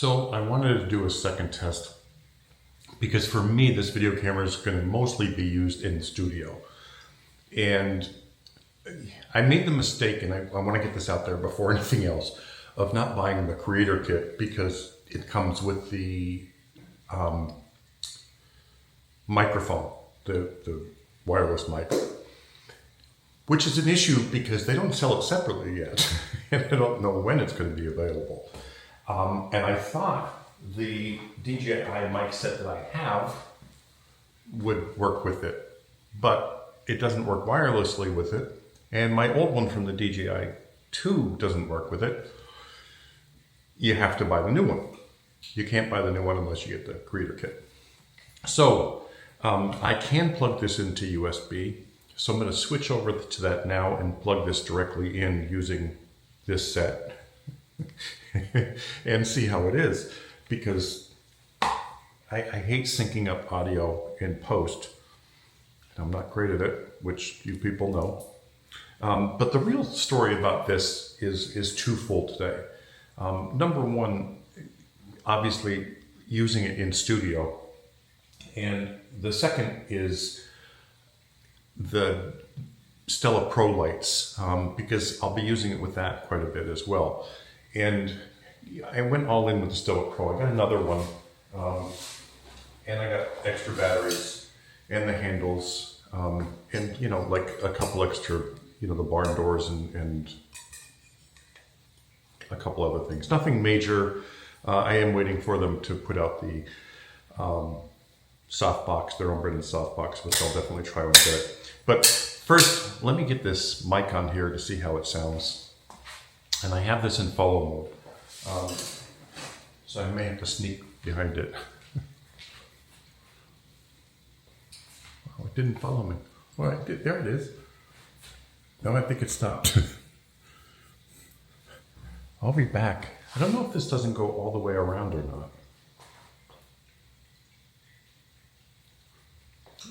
So I wanted to do a second test because for me, this video camera is going to mostly be used in the studio. And I made the mistake, and I want to get this out there before anything else, of not buying the creator kit because it comes with the microphone, the wireless mic, which is an issue because they don't sell it separately yet. And I don't know when it's going to be available. And I thought the DJI mic set that I have would work with it, but it doesn't work wirelessly with it. And my old one from the DJI 2 doesn't work with it. You have to buy the new one. You can't buy the new one unless you get the creator kit. So I can plug this into USB. So I'm going to switch over to that now and plug this directly in using this set and see how it is, because I hate syncing up audio in post. I'm not great at it, which you people know. But the real story about this is twofold today. Number one, obviously using it in studio. And the second is the Stella Pro lights, because I'll be using it with that quite a bit as well. And I went all in with the Stella Pro. I got another one, and I got extra batteries and the handles, and like a couple extra, the barn doors and a couple other things. Nothing major. I am waiting for them to put out the softbox, their own branded softbox, which I'll definitely try when I get it. But first, let me get this mic on here to see how it sounds. And I have this in follow mode, so I may have to sneak behind it. Oh, it didn't follow me. Well, it did. There it is. Now I think it stopped. I'll be back. I don't know if this doesn't go all the way around or not.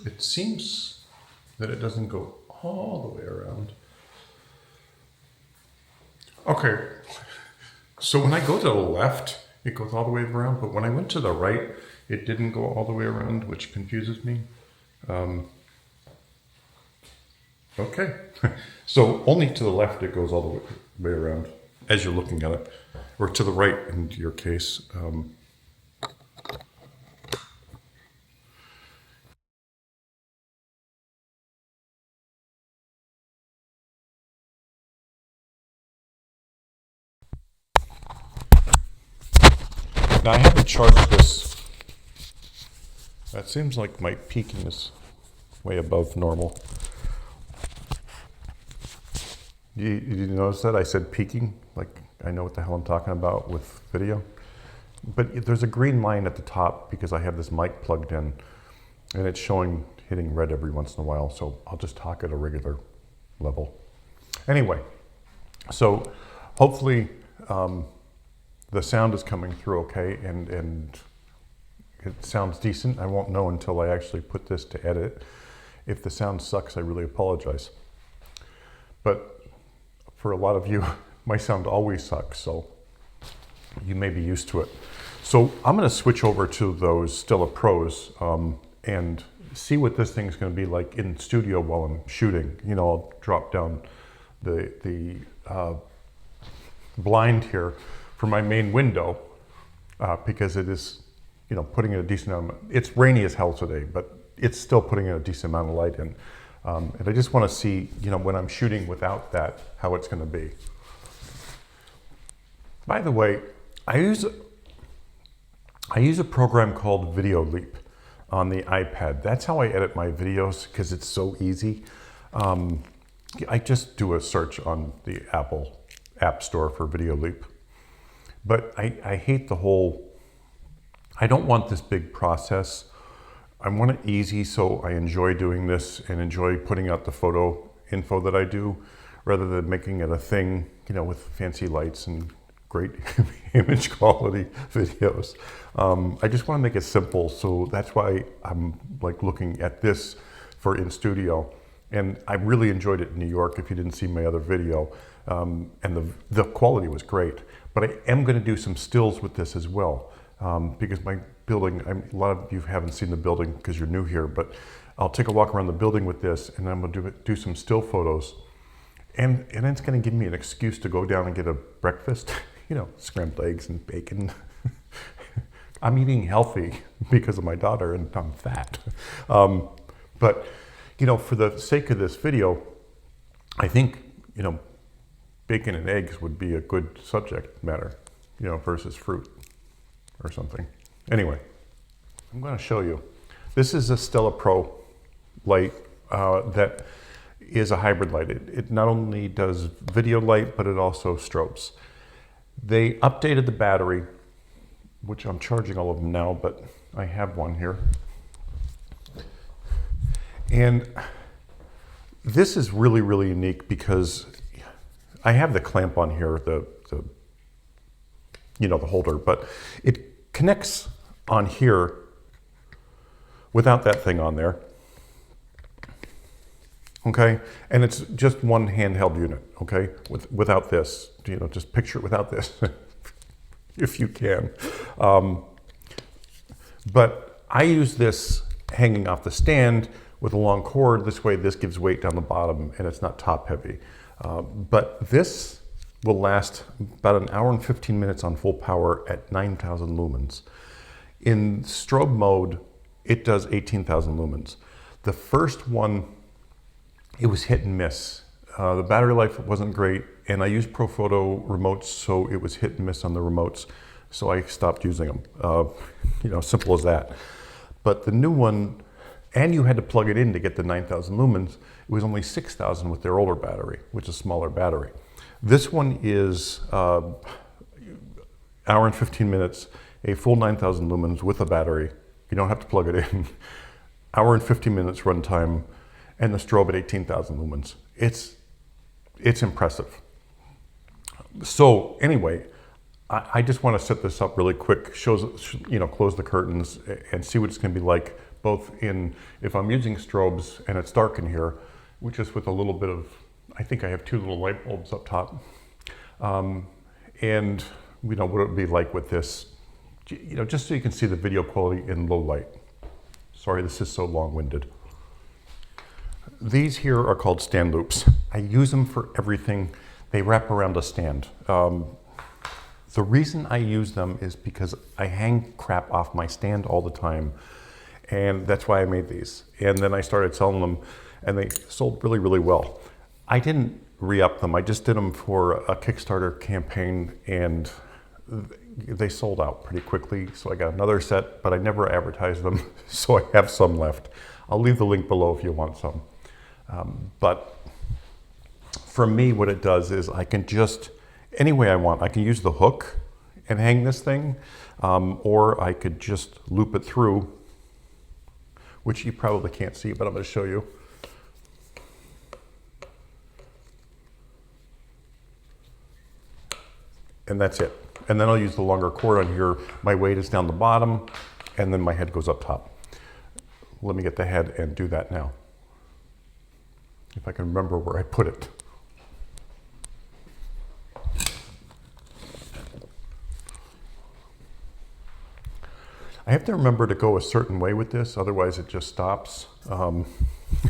It seems that it doesn't go all the way around. Okay, so when I go to the left, it goes all the way around, but when I went to the right, it didn't go all the way around, which confuses me. Okay, so only to the left it goes all the way around, as you're looking at it, or to the right in your case. Now I haven't charged this. That seems like my peaking is way above normal. You notice that I said peaking? Like I know what the hell I'm talking about with video. But there's a green line at the top because I have this mic plugged in and it's showing hitting red every once in a while. So I'll just talk at a regular level. Anyway, so hopefully the sound is coming through okay, and it sounds decent. I won't know until I actually put this to edit. If the sound sucks, I really apologize. But for a lot of you, my sound always sucks, so you may be used to it. So I'm going to switch over to those Stella Pros and see what this thing's going to be like in studio while I'm shooting. I'll drop down the blind here for my main window, because it is, putting in a decent amount. It's rainy as hell today, but it's still putting in a decent amount of light in. And I just want to see, when I'm shooting without that, how it's going to be. By the way, I use a program called Video Leap on the iPad. That's how I edit my videos because it's so easy. I just do a search on the Apple App Store for Video Leap. But I hate the whole, I don't want this big process. I want it easy, so I enjoy doing this and enjoy putting out the photo info that I do, rather than making it a thing, with fancy lights and great image quality videos. I just want to make it simple, so that's why I'm looking at this for in studio. And I really enjoyed it in New York, if you didn't see my other video. And the quality was great. But I am going to do some stills with this as well, because my building, a lot of you haven't seen the building because you're new here, but I'll take a walk around the building with this, and I'm going to do some still photos. And it's going to give me an excuse to go down and get a breakfast, you know, scrambled eggs and bacon. I'm eating healthy because of my daughter, and I'm fat. But, you know, for the sake of this video, I think, you know, bacon and eggs would be a good subject matter, you know, versus fruit or something. Anyway, I'm going to show you. This is a Stella Pro light that is a hybrid light. It not only does video light, but it also strobes. They updated the battery, which I'm charging all of them now, but I have one here. And this is really, really unique because I have the clamp on here, the you know, the holder, but it connects on here without that thing on there. Okay, and it's just one handheld unit, okay, without this, you know, just picture it without this, if you can. But I use this hanging off the stand with a long cord. This way, this gives weight down the bottom and it's not top heavy. But this will last about an hour and 15 minutes on full power at 9,000 lumens. In strobe mode, it does 18,000 lumens. The first one, it was hit and miss. The battery life wasn't great, and I used Profoto remotes, so it was hit and miss on the remotes, so I stopped using them. You know, simple as that. But the new one, and you had to plug it in to get the 9,000 lumens, it was only 6,000 with their older battery, which is a smaller battery. This one is hour and 15 minutes, a full 9,000 lumens with a battery. You don't have to plug it in. Hour and 15 minutes runtime, and the strobe at 18,000 lumens. It's impressive. So anyway, I just want to set this up really quick, you know, close the curtains and see what it's going to be like, both in, if I'm using strobes and it's dark in here, which is with a little bit of, I think I have 2 little light bulbs up top. And, you know, what it would be like with this, you know, just so you can see the video quality in low light. Sorry, this is so long-winded. These here are called stand loops. I use them for everything. They wrap around a stand. The reason I use them is because I hang crap off my stand all the time, and that's why I made these. And then I started selling them, and they sold really, really well. I didn't re-up them. I just did them for a Kickstarter campaign, and they sold out pretty quickly. So I got another set, but I never advertised them, so I have some left. I'll leave the link below if you want some. But for me, what it does is I can just, any way I want, I can use the hook and hang this thing, or I could just loop it through, which you probably can't see, but I'm going to show you. And that's it. And then I'll use the longer cord on here. My weight is down the bottom, and then my head goes up top. Let me get the head and do that now, if I can remember where I put it. I have to remember to go a certain way with this, otherwise it just stops.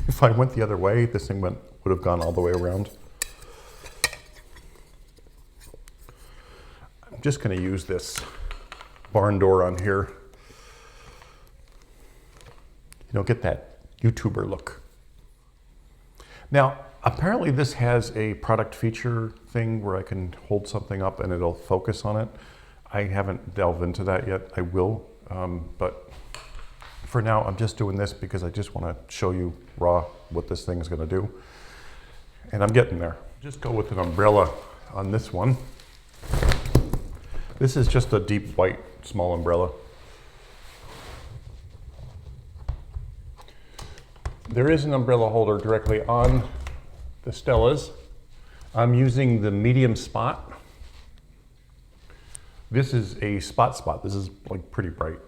If I went the other way, this thing would have gone all the way around. I'm just going to use this barn door on here. You know, get that YouTuber look. Now, apparently this has a product feature thing where I can hold something up and it'll focus on it. I haven't delved into that yet. I will, but for now, I'm just doing this because I just want to show you raw what this thing is going to do. And I'm getting there. Just go with an umbrella on this one. This is just a deep white small umbrella. There is an umbrella holder directly on the Stellas. I'm using the medium spot. This is a spot. This is like pretty bright.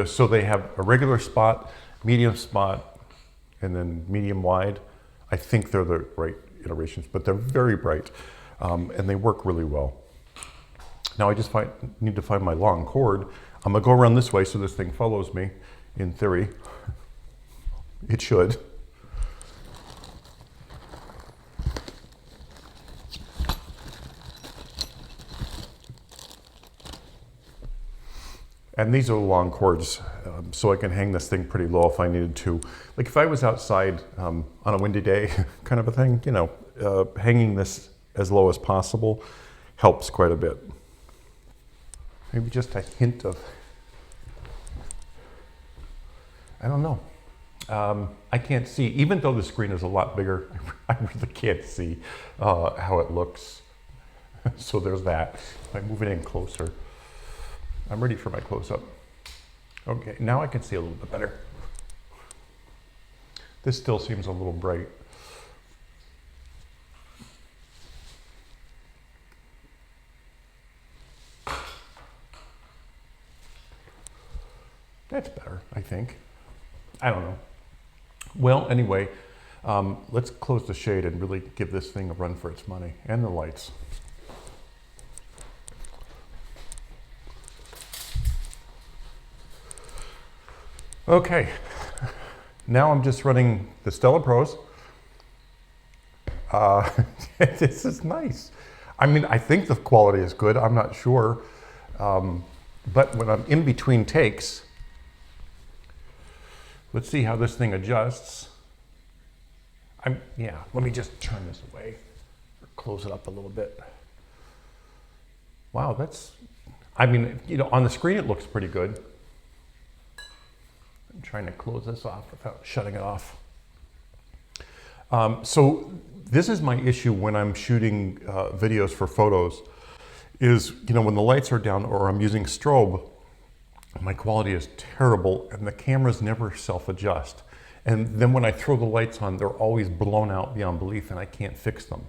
So they have a regular spot, medium spot, and then medium wide. I think they're the right iterations, but they're very bright, and they work really well. Now I just need to find my long cord. I'm gonna go around this way so this thing follows me, in theory. It should. And these are long cords, so I can hang this thing pretty low if I needed to. Like if I was outside on a windy day, kind of a thing, you know, hanging this as low as possible helps quite a bit. Maybe just a hint of, I don't know. I can't see, even though the screen is a lot bigger, I really can't see how it looks. So there's that. If I move it in closer, I'm ready for my close-up. Okay, now I can see a little bit better. This still seems a little bright. That's better, I think. I don't know. Well, anyway, let's close the shade and really give this thing a run for its money, and the lights. Okay, now I'm just running the Stella Pros. This is nice. I mean, I think the quality is good, I'm not sure. But when I'm in between takes, let's see how this thing adjusts. Yeah, let me just turn this away, or close it up a little bit. Wow, I mean, you know, on the screen it looks pretty good. I'm trying to close this off without shutting it off. So this is my issue when I'm shooting videos for photos is, you know, when the lights are down or I'm using strobe, my quality is terrible and the cameras never self-adjust. And then when I throw the lights on, they're always blown out beyond belief and I can't fix them.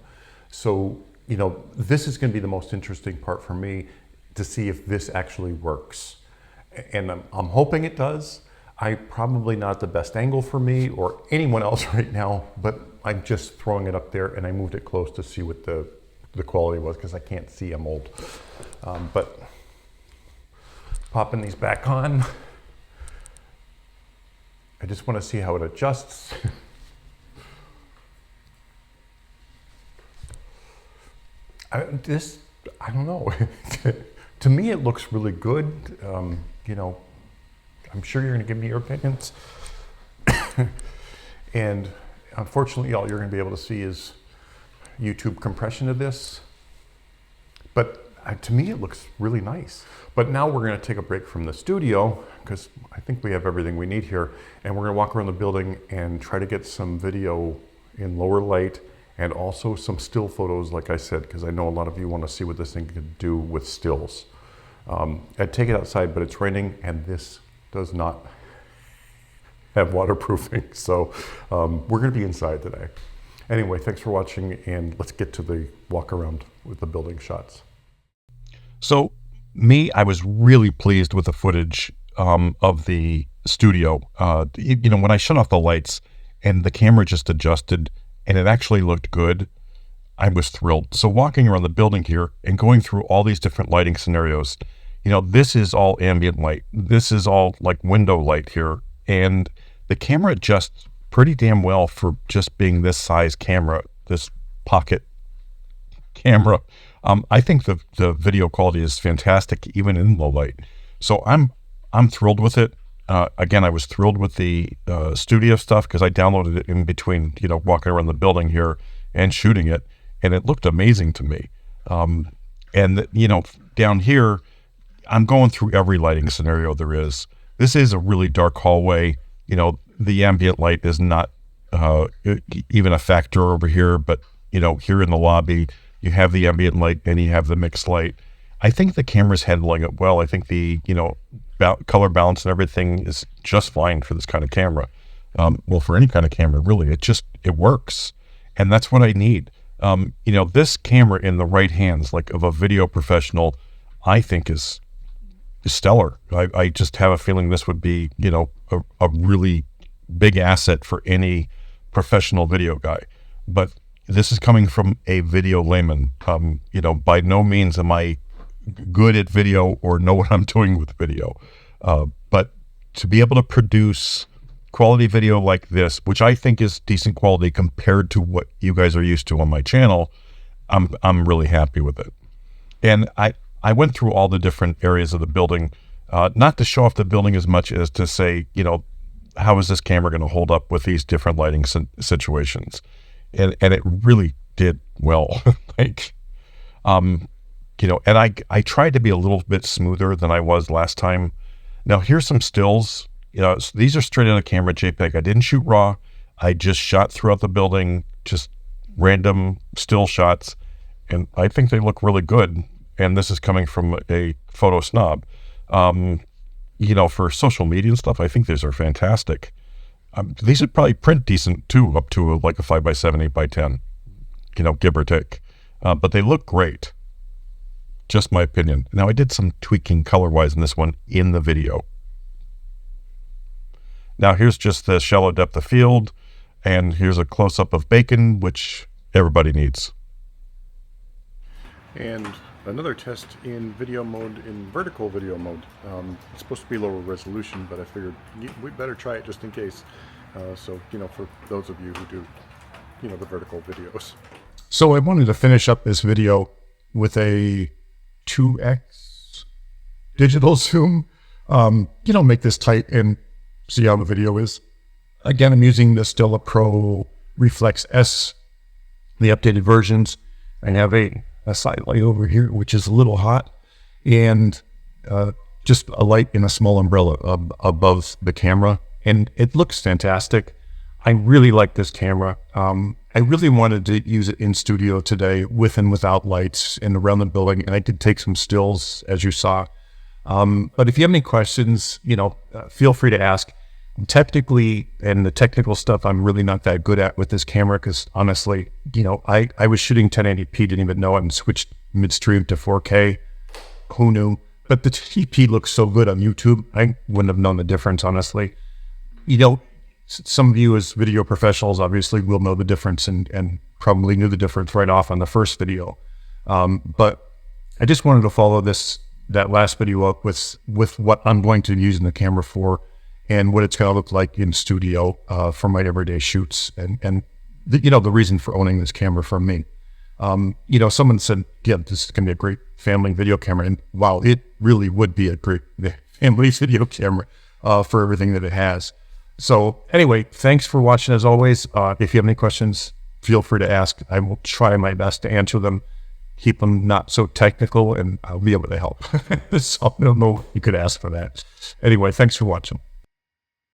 So, you know, this is going to be the most interesting part for me to see if this actually works. And I'm hoping it does. Probably not the best angle for me or anyone else right now, but I'm just throwing it up there and I moved it close to see what the quality was because I can't see, I'm old. But popping these back on, I just want to see how it adjusts. I don't know. To me, it looks really good. You know, I'm sure you're going to give me your opinions. And unfortunately, all you're going to be able to see is YouTube compression of this. But to me, it looks really nice. But now we're going to take a break from the studio because I think we have everything we need here. And we're going to walk around the building and try to get some video in lower light and also some still photos, like I said, because I know a lot of you want to see what this thing can do with stills. I'd take it outside, but it's raining and this does not have waterproofing. So we're going to be inside today. Anyway, thanks for watching and let's get to the walk around with the building shots. So I was really pleased with the footage of the studio. You know, when I shut off the lights and the camera just adjusted and it actually looked good, I was thrilled. So walking around the building here and going through all these different lighting scenarios, you know, this is all ambient light. This is all like window light here. And the camera adjusts pretty damn well for just being this size camera, this pocket camera. I think the video quality is fantastic, even in low light. So I'm thrilled with it. Again, I was thrilled with the studio stuff because I downloaded it in between, you know, walking around the building here and shooting it, and it looked amazing to me. And you know, down here, I'm going through every lighting scenario there is. This is a really dark hallway. You know, the ambient light is not even a factor over here, but you know, here in the lobby, you have the ambient light and you have the mixed light. I think the camera's handling it well. I think the, you know, color balance and everything is just fine for this kind of camera. Well, for any kind of camera, really, it works. And that's what I need. You know, this camera in the right hands, like of a video professional, I think is stellar. I just have a feeling this would be, you know, a really big asset for any professional video guy. But this is coming from a video layman. You know, by no means am I good at video or know what I'm doing with video. But to be able to produce quality video like this, which I think is decent quality compared to what you guys are used to on my channel, I'm really happy with it. And I went through all the different areas of the building, not to show off the building as much as to say, how is this camera going to hold up with these different lighting situations? And it really did well. And I tried to be a little bit smoother than I was last time. Now here's some stills. So these are straight on a camera JPEG. I didn't shoot RAW. I just shot throughout the building, just random still shots. And I think they look really good. And this is coming from a photo snob. For social media and stuff, I think these are fantastic. These would probably print decent too, up to like a 5x7, 8x10, give or take. But they look great. Just my opinion. Now I did some tweaking color-wise in this one in the video. Now here's just the shallow depth of field, and here's a close-up of bacon, which everybody needs. And another test in video mode, in vertical video mode. It's supposed to be lower resolution, but I figured we better try it just in case. So, for those of you who do, the vertical videos. So I wanted to finish up this video with a 2x digital zoom, make this tight and see how the video is. Again, I'm using the Stella Pro Reflex S, the updated versions. I have a side light over here, which is a little hot, and just a light in a small umbrella above the camera, and it looks fantastic. I really like this camera. I really wanted to use it in studio today with and without lights and around the building, and I did take some stills, as you saw. But if you have any questions, feel free to ask. Technically, and the technical stuff I'm really not that good at with this camera, because honestly, I was shooting 1080p, didn't even know it, and switched midstream to 4K. Who knew? But the 1080p looks so good on YouTube, I wouldn't have known the difference, honestly. Some of you as video professionals obviously will know the difference and probably knew the difference right off on the first video. But I just wanted to follow that last video up with what I'm going to be using the camera for, and what it's going to look like in studio for my everyday shoots, and the reason for owning this camera from me. Someone said, yeah, this is going to be a great family video camera, and wow, it really would be a great family video camera for everything that it has. So anyway, thanks for watching as always. If you have any questions, feel free to ask. I will try my best to answer them, keep them not so technical, and I'll be able to help. So I don't know if you could ask for that. Anyway, thanks for watching.